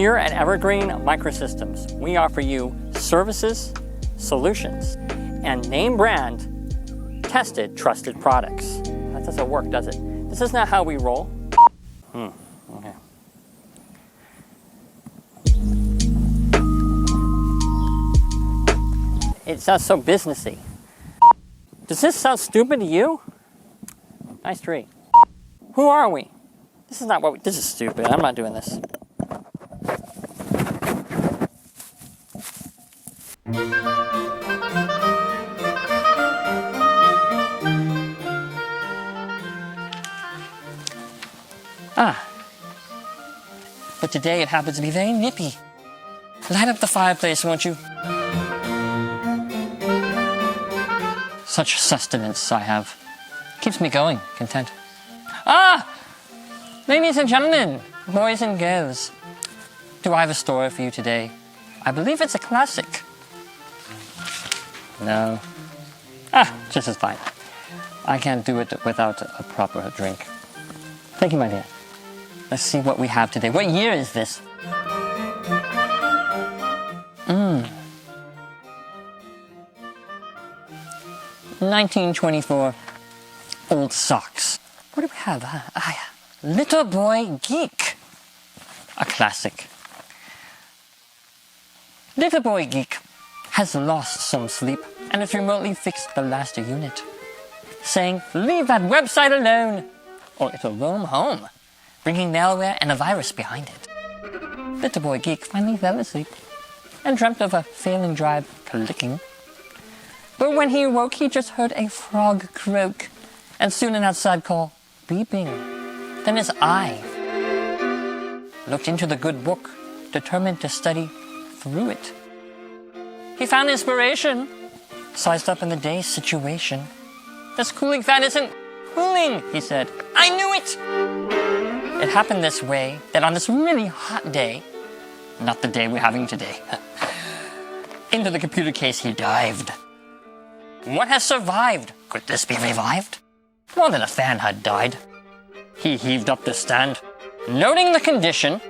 Here at Evergreen Microsystems, we offer you services, solutions, and name brand, tested, trusted products. That doesn't work, does it? This is not how we roll. Okay. It sounds so businessy. Does this sound stupid to you? Nice tree. Who are we? This is not what we, this is stupid. I'm not doing this. But today it happens to be very nippy. Light up the fireplace, won't you? Such sustenance I have. Keeps me going, content. Ladies and gentlemen, boys and girls. Do I have a story for you today? I believe it's a classic. No. Just as fine. I can't do it without a proper drink. Thank you, my dear. Let's see what we have today. What year is this? 1924. Old socks. What do we have? Little Boy Geek. A classic. Little Boy Geek has lost some sleep and has remotely fixed the last unit, saying, "Leave that website alone, or it'll roam home, bringing malware and a virus behind it." Little Boy Geek finally fell asleep and dreamt of a failing drive clicking. But when he awoke, he just heard a frog croak, and soon an outside call beeping. Then his eye looked into the good book, determined to study through it. He found inspiration, sized up in the day's situation. "This cooling fan isn't cooling," he said. "I knew it!" It happened this way, that on this really hot day, not the day we're having today, into the computer case he dived. What has survived? Could this be revived? More than a fan had died. He heaved up the stand, noting the condition,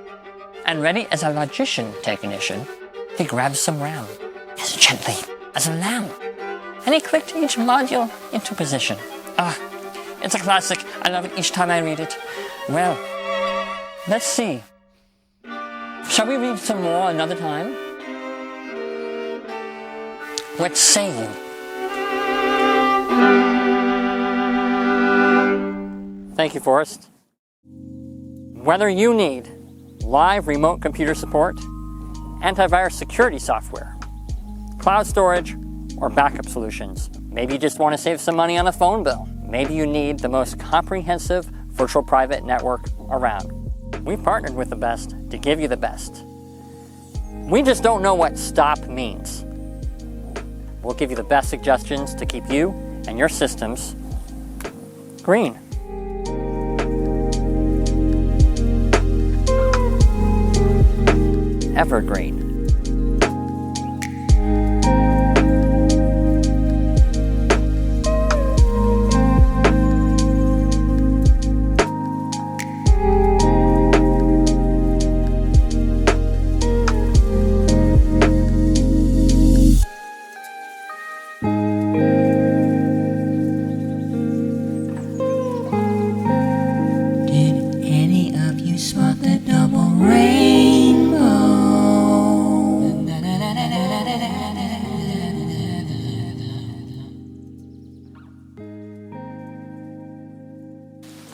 and ready as a logician technician, he grabbed some RAM, as gently as a lamb, and he clicked each module into position. It's a classic. I love it each time I read it. Well, let's see. Shall we read some more another time? What say you? Thank you, Forrest. Whether you need live remote computer support, antivirus security software, cloud storage, or backup solutions, maybe you just want to save some money on a phone bill, maybe you need the most comprehensive virtual private network around. We've partnered with the best to give you the best. We just don't know what stop means. We'll give you the best suggestions to keep you and your systems green. Evergreen.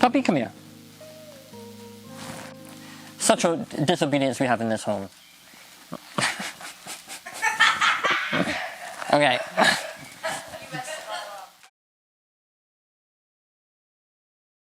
Puppy, come here. Such a disobedience we have in this home. Okay.